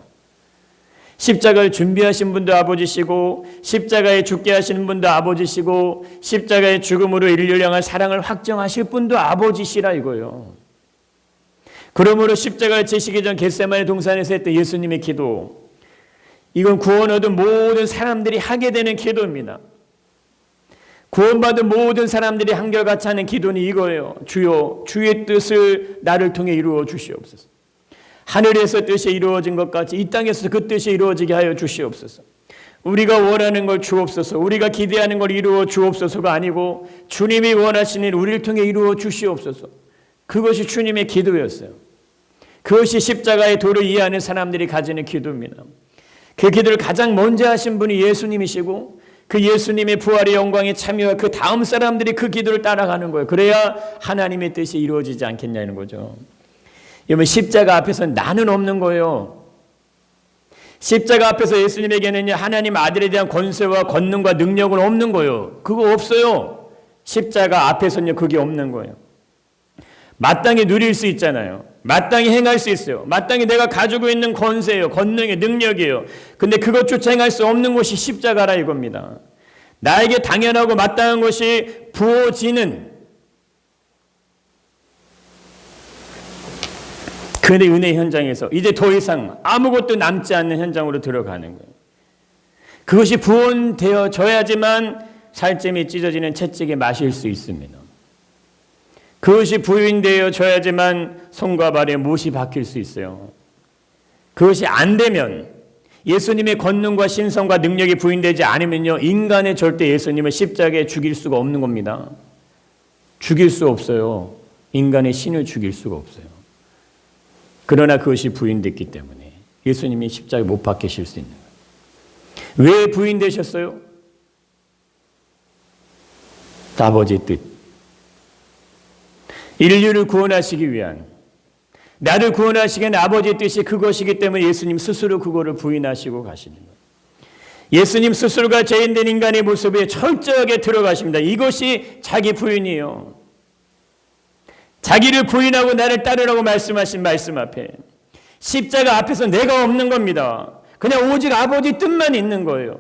십자가를 준비하신 분도 아버지시고 십자가에 죽게 하시는 분도 아버지시고 십자가의 죽음으로 인류를 향한 사랑을 확정하실 분도 아버지시라 이거예요. 그러므로 십자가를 지시기 전 겟세마네 동산에서 했던 예수님의 기도, 이건 구원 얻은 모든 사람들이 하게 되는 기도입니다. 구원받은 모든 사람들이 한결같이 하는 기도는 이거예요. 주여, 주의 뜻을 나를 통해 이루어 주시옵소서. 하늘에서 뜻이 이루어진 것 같이 이 땅에서 그 뜻이 이루어지게 하여 주시옵소서. 우리가 원하는 걸 주옵소서, 우리가 기대하는 걸 이루어 주옵소서가 아니고 주님이 원하시는 일 우리를 통해 이루어 주시옵소서. 그것이 주님의 기도였어요. 그것이 십자가의 도를 이해하는 사람들이 가지는 기도입니다. 그 기도를 가장 먼저 하신 분이 예수님이시고 그 예수님의 부활의 영광에 참여한 그 다음 사람들이 그 기도를 따라가는 거예요. 그래야 하나님의 뜻이 이루어지지 않겠냐는 거죠. 여러분, 십자가 앞에서는 나는 없는 거예요. 십자가 앞에서 예수님에게는 하나님 아들에 대한 권세와 권능과 능력은 없는 거예요. 그거 없어요. 십자가 앞에서는 그게 없는 거예요. 마땅히 누릴 수 있잖아요. 마땅히 행할 수 있어요. 마땅히 내가 가지고 있는 권세예요. 권능의 능력이에요. 근데 그것조차 행할 수 없는 것이 십자가라 이겁니다. 나에게 당연하고 마땅한 것이 부어지는 그의 은혜 현장에서 이제 더 이상 아무것도 남지 않는 현장으로 들어가는 거예요. 그것이 부원되어져야지만 살점이 찢어지는 채찍에 마실 수 있습니다. 그것이 부인되어져야지만 손과 발에 못이 박힐 수 있어요. 그것이 안 되면, 예수님의 권능과 신성과 능력이 부인되지 않으면요, 인간의 절대 예수님을 십자가에 죽일 수가 없는 겁니다. 죽일 수 없어요. 인간의 신을 죽일 수가 없어요. 그러나 그것이 부인됐기 때문에 예수님이 십자가에 못 박히실 수 있는 거예요. 왜 부인되셨어요? 아버지의 뜻. 인류를 구원하시기 위한, 나를 구원하시기 위한 아버지의 뜻이 그것이기 때문에 예수님 스스로 그거를 부인하시고 가시는 거예요. 예수님 스스로가 죄인된 인간의 모습에 철저하게 들어가십니다. 이것이 자기 부인이에요. 자기를 부인하고 나를 따르라고 말씀하신 말씀 앞에, 십자가 앞에서 내가 없는 겁니다. 그냥 오직 아버지 뜻만 있는 거예요.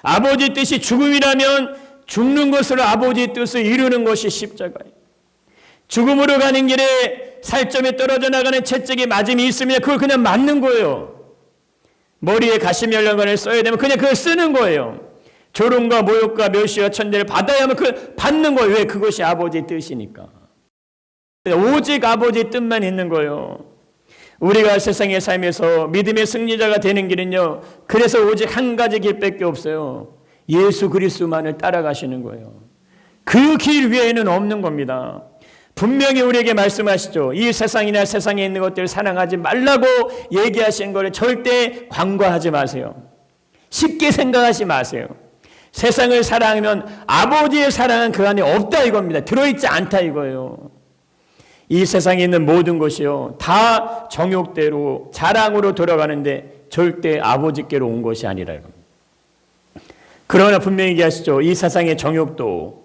아버지 뜻이 죽음이라면 죽는 것으로 아버지 뜻을 이루는 것이 십자가예요. 죽음으로 가는 길에 살점에 떨어져 나가는 채찍이 맞음이 있으면 그걸 그냥 맞는 거예요. 머리에 가시면류관을 써야 되면 그냥 그걸 쓰는 거예요. 조롱과 모욕과 멸시와 천대를 받아야 하면 그걸 받는 거예요. 왜? 그것이 아버지의 뜻이니까. 오직 아버지의 뜻만 있는 거예요. 우리가 세상의 삶에서 믿음의 승리자가 되는 길은요, 그래서 오직 한 가지 길밖에 없어요. 예수 그리스도만을 따라가시는 거예요. 그 길 위에는 없는 겁니다. 분명히 우리에게 말씀하시죠. 이 세상이나 세상에 있는 것들을 사랑하지 말라고 얘기하신 것을 절대 간과하지 마세요. 쉽게 생각하지 마세요. 세상을 사랑하면 아버지의 사랑은 그 안에 없다 이겁니다. 들어있지 않다 이거예요. 이 세상에 있는 모든 것이요, 다 정욕대로 자랑으로 돌아가는데 절대 아버지께로 온 것이 아니라 이겁니다. 그러나 분명히 얘기하시죠. 이 세상의 정욕도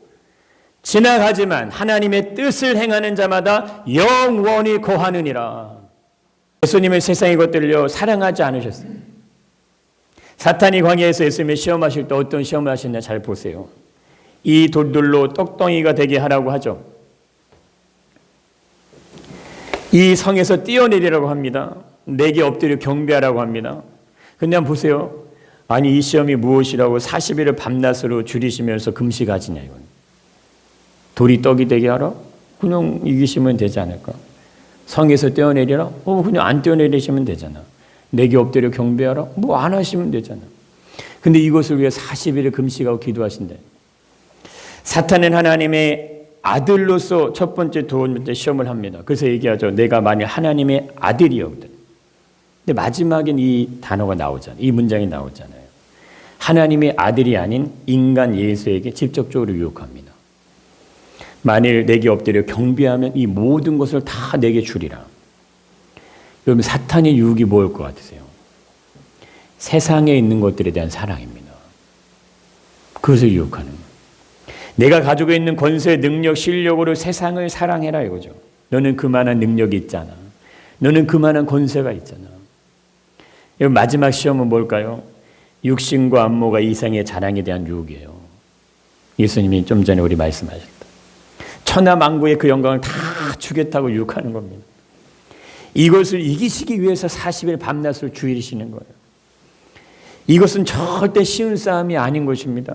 지나가지만 하나님의 뜻을 행하는 자마다 영원히 거하느니라. 예수님은 세상의 것들을요, 사랑하지 않으셨어요. 사탄이 광야에서 예수님을 시험하실 때 어떤 시험을 하셨냐 잘 보세요. 이 돌들로 떡덩이가 되게 하라고 하죠. 이 성에서 뛰어내리라고 합니다. 내게 엎드려 경배하라고 합니다. 근데 한번 보세요. 아니 이 시험이 무엇이라고 40일을 밤낮으로 줄이시면서 금식하시냐 이건. 돌이 떡이 되게 하라? 그냥 이기시면 되지 않을까? 성에서 떼어내리라? 그냥 안 떼어내리시면 되잖아. 내게 엎드려 경배하라? 안 하시면 되잖아. 근데 이것을 위해 40일을 금식하고 기도하신대. 사탄은 하나님의 아들로서 첫 번째, 두 번째 시험을 합니다. 그래서 얘기하죠. 내가 만일 하나님의 아들이었거든. 근데 마지막엔 이 단어가 나오잖아요. 이 문장이 나오잖아요. 하나님의 아들이 아닌 인간 예수에게 직접적으로 유혹합니다. 만일 내게 엎드려 경배하면 이 모든 것을 다 내게 주리라. 여러분, 사탄의 유혹이 뭐일 것 같으세요? 세상에 있는 것들에 대한 사랑입니다. 그것을 유혹하는 거예요. 내가 가지고 있는 권세, 능력, 실력으로 세상을 사랑해라 이거죠. 너는 그만한 능력이 있잖아. 너는 그만한 권세가 있잖아. 여러분, 마지막 시험은 뭘까요? 육신과 안모가 이생의 자랑에 대한 유혹이에요. 예수님이 좀 전에 우리 말씀하셨다. 천하만국의 그 영광을 다 주겠다고 유혹하는 겁니다. 이것을 이기시기 위해서 40일 밤낮을 주일이시는 거예요. 이것은 절대 쉬운 싸움이 아닌 것입니다.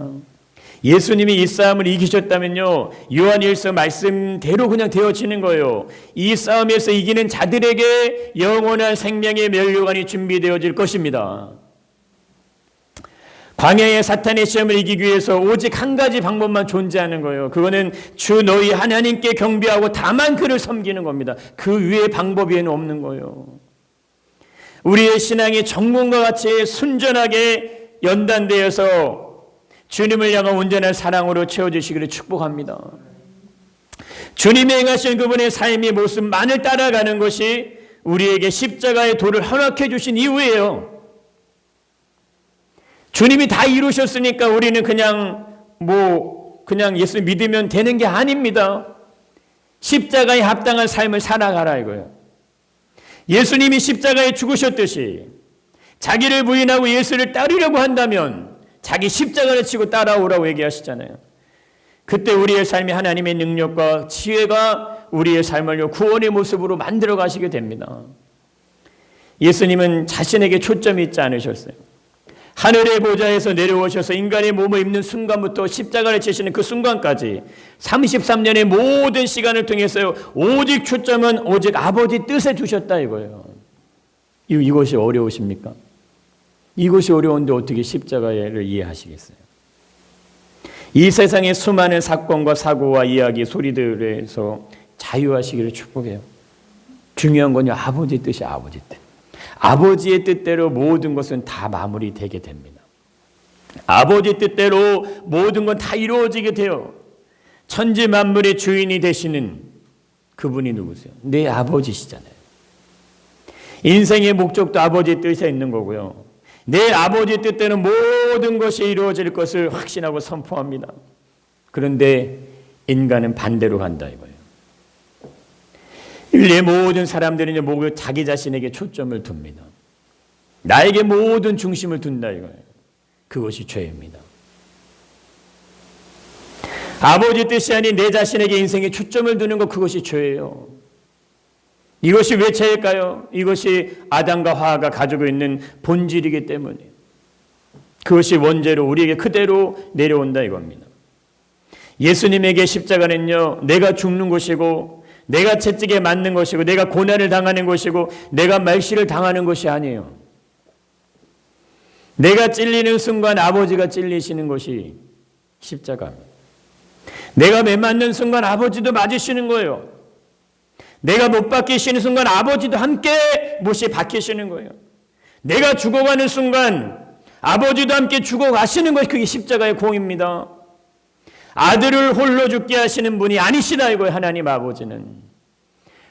예수님이 이 싸움을 이기셨다면요, 요한 1서 말씀대로 그냥 되어지는 거예요. 이 싸움에서 이기는 자들에게 영원한 생명의 면류관이 준비되어질 것입니다. 광야의 사탄의 시험을 이기기 위해서 오직 한 가지 방법만 존재하는 거예요. 그거는 주 너희 하나님께 경배하고 다만 그를 섬기는 겁니다. 그 위에 방법 외에는 없는 거예요. 우리의 신앙이 정금과 같이 순전하게 연단되어서 주님을 향한 온전한 사랑으로 채워주시기를 축복합니다. 주님이 행하신 그분의 삶의 모습만을 따라가는 것이 우리에게 십자가의 도를 허락해 주신 이유예요. 주님이 다 이루셨으니까 우리는 그냥 예수 믿으면 되는 게 아닙니다. 십자가에 합당한 삶을 살아가라 이거예요. 예수님이 십자가에 죽으셨듯이 자기를 부인하고 예수를 따르려고 한다면 자기 십자가를 치고 따라오라고 얘기하시잖아요. 그때 우리의 삶이 하나님의 능력과 지혜가 우리의 삶을 구원의 모습으로 만들어 가시게 됩니다. 예수님은 자신에게 초점이 있지 않으셨어요. 하늘의 보좌에서 내려오셔서 인간의 몸을 입는 순간부터 십자가를 치시는 그 순간까지 33년의 모든 시간을 통해서 오직 초점은 오직 아버지 뜻에 두셨다 이거예요. 이것이 어려우십니까? 이것이 어려운데 어떻게 십자가를 이해하시겠어요? 이 세상의 수많은 사건과 사고와 이야기, 소리들에서 자유하시기를 축복해요. 중요한 건요, 아버지 뜻이 아버지 뜻. 아버지의 뜻대로 모든 것은 다 마무리되게 됩니다. 아버지 뜻대로 모든 건 다 이루어지게 돼요. 천지 만물의 주인이 되시는 그분이 누구세요? 내 아버지시잖아요. 인생의 목적도 아버지 뜻에 있는 거고요. 내 아버지 뜻대로 모든 것이 이루어질 것을 확신하고 선포합니다. 그런데 인간은 반대로 간다 이거예요. 내 모든 사람들은 이제 자기 자신에게 초점을 둡니다. 나에게 모든 중심을 둔다 이거예요. 그것이 죄입니다. 아버지 뜻이 아닌 내 자신에게 인생에 초점을 두는 것, 그것이 죄예요. 이것이 왜 죄일까요? 이것이 아담과 하와가 가지고 있는 본질이기 때문이에요. 그것이 원죄로 우리에게 그대로 내려온다 이겁니다. 예수님에게 십자가는요, 내가 죽는 것이고 내가 채찍에 맞는 것이고 내가 고난을 당하는 것이고 내가 말씨를 당하는 것이 아니에요. 내가 찔리는 순간 아버지가 찔리시는 것이 십자가입니다. 내가 매 맞는 순간 아버지도 맞으시는 거예요. 내가 못 박히시는 순간 아버지도 함께 못이 박히시는 거예요. 내가 죽어가는 순간 아버지도 함께 죽어가시는 것이 그게 십자가의 공입니다. 아들을 홀로 죽게 하시는 분이 아니시다 이거예요. 하나님 아버지는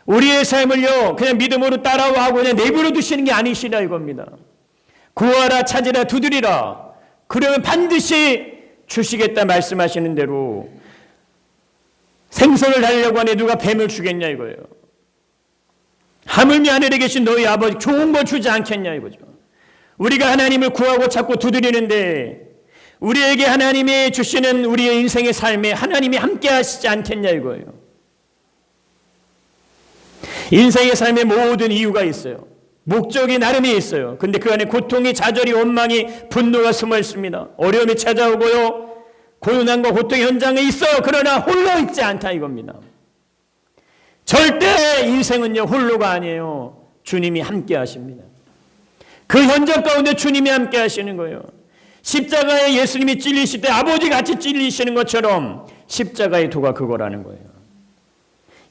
우리의 삶을요 그냥 믿음으로 따라와 하고 그냥 내버려 두시는 게 아니시다 이겁니다. 구하라, 찾으라, 두드리라. 그러면 반드시 주시겠다 말씀하시는 대로 생선을 달려고 하니 누가 뱀을 주겠냐 이거예요. 하물며 하늘에 계신 너희 아버지 좋은 거 주지 않겠냐 이거죠. 우리가 하나님을 구하고 찾고 두드리는데 우리에게 하나님이 주시는 우리의 인생의 삶에 하나님이 함께 하시지 않겠냐 이거예요. 인생의 삶에 모든 이유가 있어요. 목적이 나름이 있어요. 근데 그 안에 고통이, 좌절이, 원망이, 분노가 숨어 있습니다. 어려움이 찾아오고요. 고난과 고통의 현장에 있어요. 그러나 홀로 있지 않다 이겁니다. 절대 인생은요 홀로가 아니에요. 주님이 함께 하십니다. 그 현장 가운데 주님이 함께 하시는 거예요. 십자가에 예수님이 찔리실 때 아버지 같이 찔리시는 것처럼 십자가의 도가 그거라는 거예요.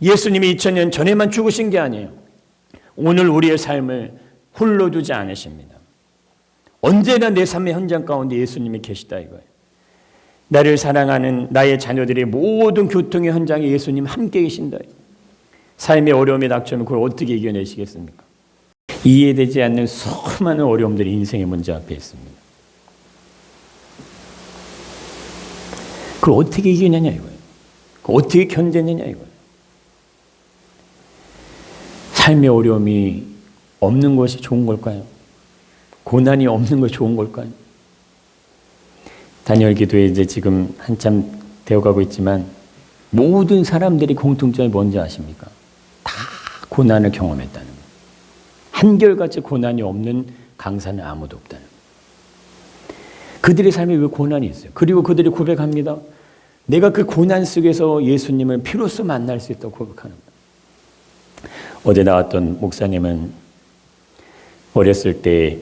예수님이 2000년 전에만 죽으신 게 아니에요. 오늘 우리의 삶을 홀로 두지 않으십니다. 언제나 내 삶의 현장 가운데 예수님이 계시다 이거예요. 나를 사랑하는 나의 자녀들의 모든 교통의 현장에 예수님 함께 계신다. 삶의 어려움이 닥쳐오면 그걸 어떻게 이겨내시겠습니까? 이해되지 않는 수많은 어려움들이 인생의 문제 앞에 있습니다. 그걸 어떻게 이기느냐 이거예요. 그걸 어떻게 견디느냐 이거예요. 삶의 어려움이 없는 것이 좋은 걸까요? 고난이 없는 것이 좋은 걸까요? 다니엘 기도에 이제 지금 한참 되어가고 있지만 모든 사람들이 공통점이 뭔지 아십니까? 다 고난을 경험했다는 거예요. 한결같이 고난이 없는 강사는 아무도 없다는 거예요. 그들의 삶에 왜 고난이 있어요? 그리고 그들이 고백합니다. 내가 그 고난 속에서 예수님을 비로소 만날 수 있다고 고백하는 거예요. 어제 나왔던 목사님은 어렸을 때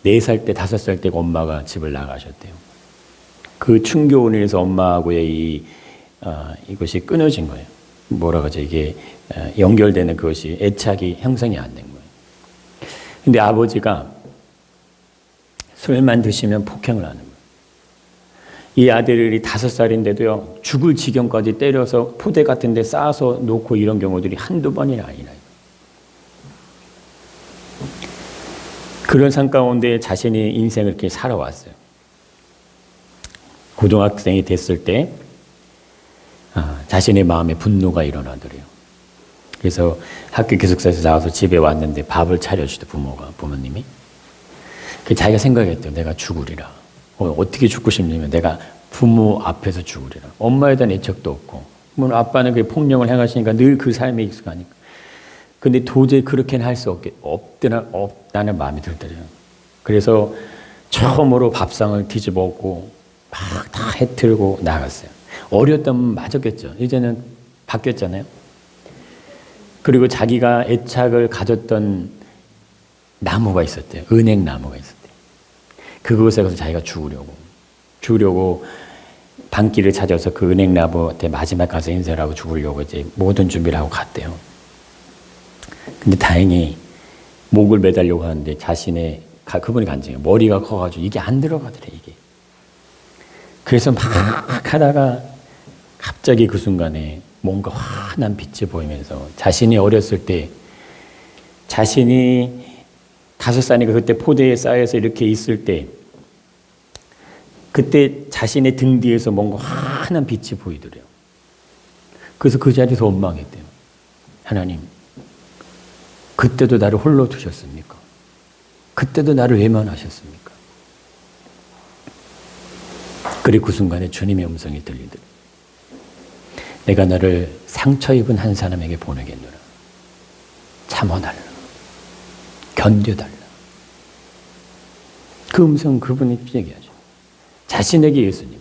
4살 때 5살 때 엄마가 집을 나가셨대요. 그 충격으로 인해서 엄마하고의 이것이 끊어진 거예요. 뭐라고 하죠? 이게 연결되는 그것이 애착이 형성이 안 된 거예요. 근데 아버지가 술만 드시면 폭행을 하는 거예요. 이 아들이 5살인데도요, 죽을 지경까지 때려서 포대 같은 데 쌓아서 놓고 이런 경우들이 한두 번이 아니라요. 그런 삶 가운데 자신이 인생을 이렇게 살아왔어요. 고등학생이 됐을 때 자신의 마음에 분노가 일어나더래요. 그래서 학교 기숙사에서 나와서 집에 왔는데 밥을 차려주대 부모님이. 자기가 생각했대요. 내가 죽으리라. 어떻게 죽고 싶냐면 내가 부모 앞에서 죽으리라. 엄마에 대한 애착도 없고, 물론 아빠는 그 폭력을 행하시니까 늘 그 삶에 익숙하니까. 근데 도저히 그렇게는 할 수 없다는 마음이 들더래요. 그래서 처음으로 밥상을 뒤집어엎고 막 다 해틀고 나갔어요. 어렸다면 맞았겠죠. 이제는 바뀌었잖아요. 그리고 자기가 애착을 가졌던 나무가 있었대요. 은행나무가 있었대요. 그곳에 가서 자기가 죽으려고 방길을 찾아서 그 은행나무한테 마지막 가서 인사를 하고 죽으려고 이제 모든 준비를 하고 갔대요. 근데 다행히 목을 매달려고 하는데 그분이 간증해요. 머리가 커가지고 이게 안 들어가더래, 이게. 그래서 막 하다가 갑자기 그 순간에 뭔가 환한 빛이 보이면서 자신이 어렸을 때 자신이 5살이니까 그때 포대에 쌓여서 이렇게 있을 때 그때 자신의 등 뒤에서 뭔가 환한 빛이 보이더래요. 그래서 그 자리에서 원망했대요. 하나님, 그때도 나를 홀로 두셨습니까? 그때도 나를 외면하셨습니까? 그리고 그 순간에 주님의 음성이 들리더래요. 내가 너를 상처 입은 한 사람에게 보내겠노라. 참아달라. 견뎌달라. 그 음성은 그분이 얘기하죠. 자신에게 예수님이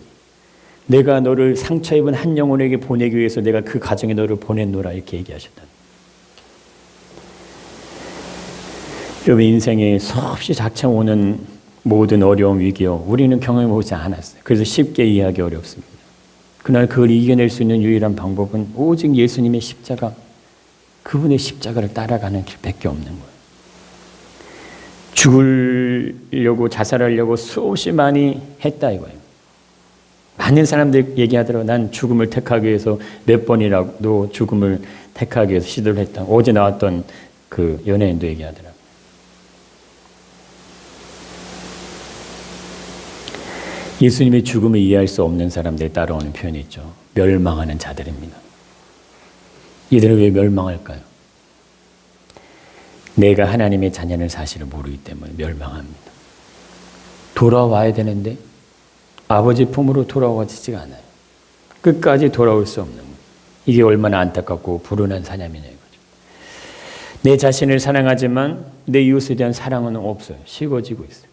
내가 너를 상처 입은 한 영혼에게 보내기 위해서 내가 그 가정에 너를 보냈노라 이렇게 얘기하셨다. 여러분 인생에 수없이 닥쳐오는 모든 어려움 위기요 우리는 경험해보지 않았어요. 그래서 쉽게 이해하기 어렵습니다. 그날 그걸 이겨낼 수 있는 유일한 방법은 오직 예수님의 십자가, 그분의 십자가를 따라가는 길밖에 없는 거예요. 죽으려고 자살하려고 수없이 많이 했다 이거예요. 많은 사람들 얘기하더라고요. 난 죽음을 택하기 위해서 몇 번이라도 죽음을 택하기 위해서 시도를 했다. 어제 나왔던 그 연예인도 얘기하더라고요. 예수님의 죽음을 이해할 수 없는 사람들이 따라오는 표현이 있죠. 멸망하는 자들입니다. 이들은 왜 멸망할까요? 내가 하나님의 자녀는 사실을 모르기 때문에 멸망합니다. 돌아와야 되는데 아버지 품으로 돌아오지가 않아요. 끝까지 돌아올 수 없는 거예요. 이게 얼마나 안타깝고 불운한 사람이냐 이거죠. 내 자신을 사랑하지만 내 이웃에 대한 사랑은 없어요. 식어지고 있어요.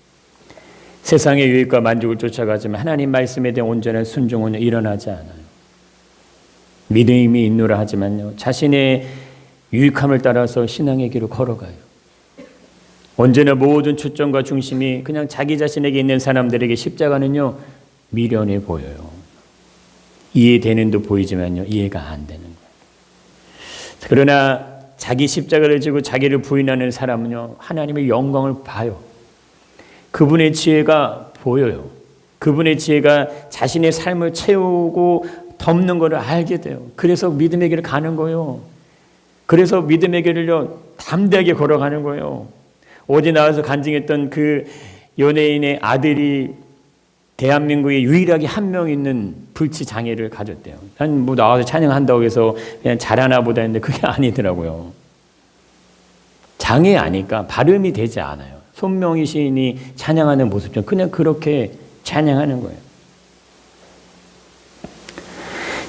세상의 유익과 만족을 쫓아가지만 하나님 말씀에 대한 온전한 순종은 일어나지 않아요. 믿음이 있노라 하지만요, 자신의 유익함을 따라서 신앙의 길을 걸어가요. 언제나 모든 초점과 중심이 그냥 자기 자신에게 있는 사람들에게 십자가는요, 미련해 보여요. 이해되는 듯 보이지만요, 이해가 안 되는 거예요. 그러나 자기 십자가를 지고 자기를 부인하는 사람은요, 하나님의 영광을 봐요. 그분의 지혜가 보여요. 그분의 지혜가 자신의 삶을 채우고 덮는 것을 알게 돼요. 그래서 믿음의 길을 가는 거예요. 그래서 믿음의 길을요, 담대하게 걸어가는 거예요. 어제 나와서 간증했던 그 연예인의 아들이 대한민국에 유일하게 한 명 있는 불치 장애를 가졌대요. 난 뭐 나와서 찬양한다고 해서 그냥 잘하나 보다 했는데 그게 아니더라고요. 장애 아니까 발음이 되지 않아요. 손명희 시인이 찬양하는 모습처럼 그냥 그렇게 찬양하는 거예요.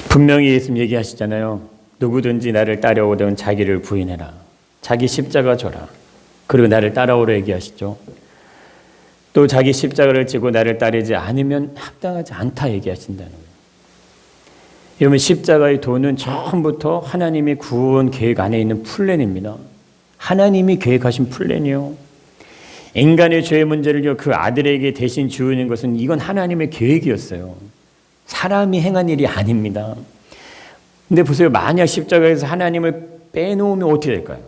분명히 예수님 얘기하시잖아요. 누구든지 나를 따라오든 자기를 부인해라. 자기 십자가 져라. 그리고 나를 따라오라 얘기하시죠. 또 자기 십자가를 지고 나를 따르지 않으면 합당하지 않다 얘기하신다는 거예요. 여러분, 십자가의 도는 처음부터 하나님의 구원 계획 안에 있는 플랜입니다. 하나님이 계획하신 플랜이요. 인간의 죄의 문제를 그 아들에게 대신 지우는 것은 이건 하나님의 계획이었어요. 사람이 행한 일이 아닙니다. 근데 보세요. 만약 십자가에서 하나님을 빼놓으면 어떻게 될까요?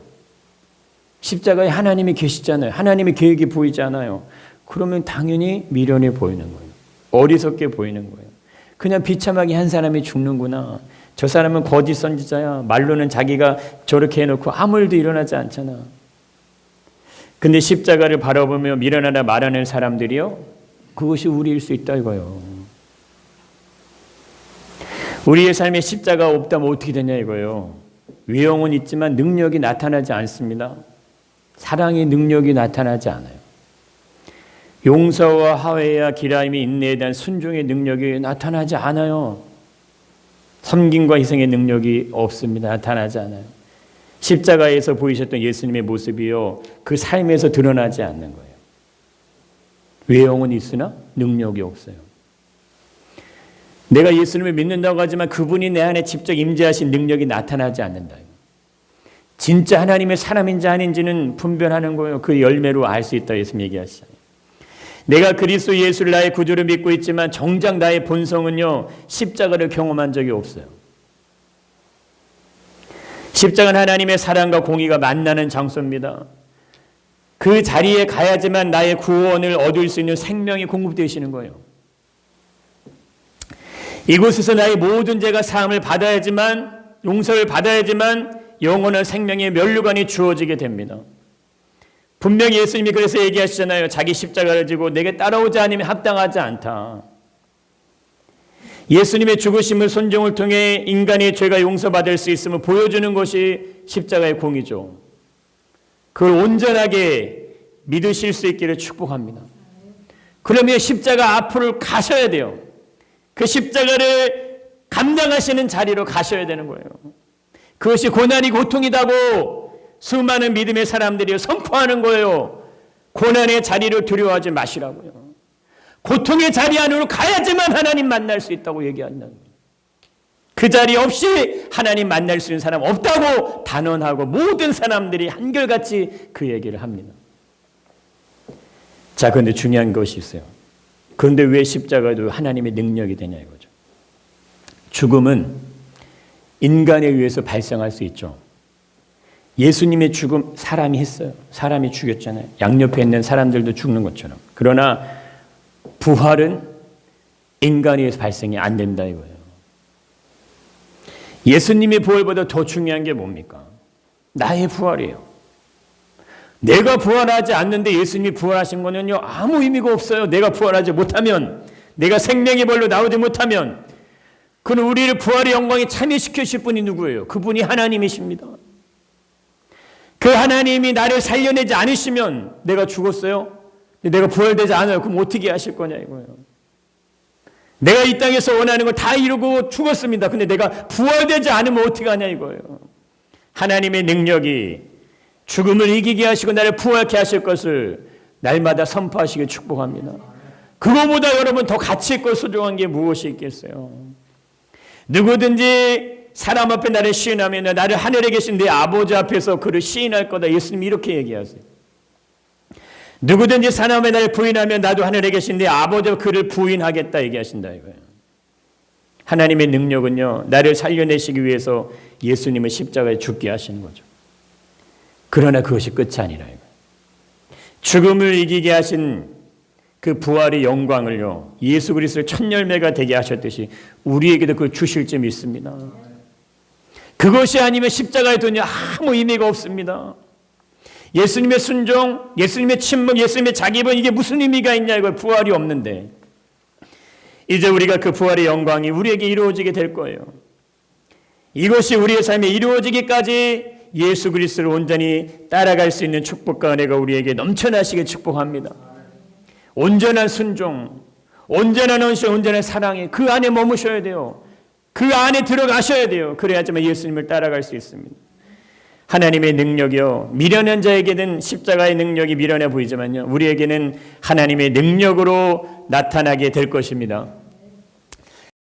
십자가에 하나님이 계시잖아요. 하나님의 계획이 보이지 않아요. 그러면 당연히 미련해 보이는 거예요. 어리석게 보이는 거예요. 그냥 비참하게 한 사람이 죽는구나. 저 사람은 거짓 선지자야. 말로는 자기가 저렇게 해놓고 아무 일도 일어나지 않잖아. 근데 십자가를 바라보며 미련하다 말하는 사람들이요, 그것이 우리일 수 있다 이거예요. 우리의 삶에 십자가 없다면 어떻게 되냐 이거예요. 외형은 있지만 능력이 나타나지 않습니다. 사랑의 능력이 나타나지 않아요. 용서와 화해와 기라임이 인내에 대한 순종의 능력이 나타나지 않아요. 섬김과 희생의 능력이 없습니다. 나타나지 않아요. 십자가에서 보이셨던 예수님의 모습이요, 그 삶에서 드러나지 않는 거예요. 외형은 있으나 능력이 없어요. 내가 예수님을 믿는다고 하지만 그분이 내 안에 직접 임재하신 능력이 나타나지 않는다. 진짜 하나님의 사람인지 아닌지는 분별하는 거예요. 그 열매로 알 수 있다 예수님 얘기하시잖아요. 내가 그리스도 예수를 나의 구주로 믿고 있지만 정작 나의 본성은요, 십자가를 경험한 적이 없어요. 십자가는 하나님의 사랑과 공의가 만나는 장소입니다. 그 자리에 가야지만 나의 구원을 얻을 수 있는 생명이 공급되시는 거예요. 이곳에서 나의 모든 죄가 사함을 받아야지만, 용서를 받아야지만 영원한 생명의 면류관이 주어지게 됩니다. 분명히 예수님이 그래서 얘기하시잖아요. 자기 십자가를 지고 내게 따라오지 않으면 합당하지 않다. 예수님의 죽으심을 순종을 통해 인간의 죄가 용서받을 수 있음을 보여주는 것이 십자가의 공이죠. 그걸 온전하게 믿으실 수 있기를 축복합니다. 그러면 십자가 앞으로 가셔야 돼요. 그 십자가를 감당하시는 자리로 가셔야 되는 거예요. 그것이 고난이 고통이다고 수많은 믿음의 사람들이 선포하는 거예요. 고난의 자리를 두려워하지 마시라고요. 고통의 자리 안으로 가야지만 하나님 만날 수 있다고 얘기한다는 거예요. 그 자리 없이 하나님 만날 수 있는 사람 없다고 단언하고 모든 사람들이 한결같이 그 얘기를 합니다. 자, 그런데 중요한 것이 있어요. 그런데 왜 십자가도 하나님의 능력이 되냐 이거죠. 죽음은 인간에 의해서 발생할 수 있죠. 예수님의 죽음 사람이 했어요. 사람이 죽였잖아요. 양옆에 있는 사람들도 죽는 것처럼. 그러나 부활은 인간에 의해서 발생이 안 된다 이거예요. 예수님의 부활보다 더 중요한 게 뭡니까? 나의 부활이에요. 내가 부활하지 않는데 예수님이 부활하신 거는요, 아무 의미가 없어요. 내가 부활하지 못하면, 내가 생명의 벌로 나오지 못하면, 그는 우리를 부활의 영광에 참여시키실 분이 누구예요? 그분이 하나님이십니다. 그 하나님이 나를 살려내지 않으시면 내가 죽었어요? 내가 부활되지 않아요. 그럼 어떻게 하실 거냐 이거예요. 내가 이 땅에서 원하는 거 다 이루고 죽었습니다. 근데 내가 부활되지 않으면 어떻게 하냐 이거예요. 하나님의 능력이 죽음을 이기게 하시고 나를 부활케 하실 것을 날마다 선포하시길 축복합니다. 그거보다 여러분 더 가치 있고 소중한 게 무엇이 있겠어요? 누구든지 사람 앞에 나를 시인하면 나를 하늘에 계신 내 아버지 앞에서 그를 시인할 거다. 예수님이 이렇게 얘기하세요. 누구든지 사람 앞에 나를 부인하면 나도 하늘에 계신 내 아버지 앞에 그를 부인하겠다 얘기하신다 이거예요. 하나님의 능력은요, 나를 살려내시기 위해서 예수님을 십자가에 죽게 하시는 거죠. 그러나 그것이 끝이 아니라 이거예요. 죽음을 이기게 하신 그 부활의 영광을요, 예수 그리스도의 첫 열매가 되게 하셨듯이 우리에게도 그걸 주실지 믿습니다. 그것이 아니면 십자가의 돈이 아무 의미가 없습니다. 예수님의 순종, 예수님의 침묵, 예수님의 자기본, 이게 무슨 의미가 있냐 이거. 부활이 없는데 이제 우리가 그 부활의 영광이 우리에게 이루어지게 될 거예요. 이것이 우리의 삶에 이루어지기까지 예수 그리스도를 온전히 따라갈 수 있는 축복과 은혜가 우리에게 넘쳐나시길 축복합니다. 온전한 순종, 온전한 헌신, 온전한 사랑이 그 안에 머무셔야 돼요. 그 안에 들어가셔야 돼요. 그래야지만 예수님을 따라갈 수 있습니다. 하나님의 능력이요, 미련한 자에게는 십자가의 능력이 미련해 보이지만요, 우리에게는 하나님의 능력으로 나타나게 될 것입니다.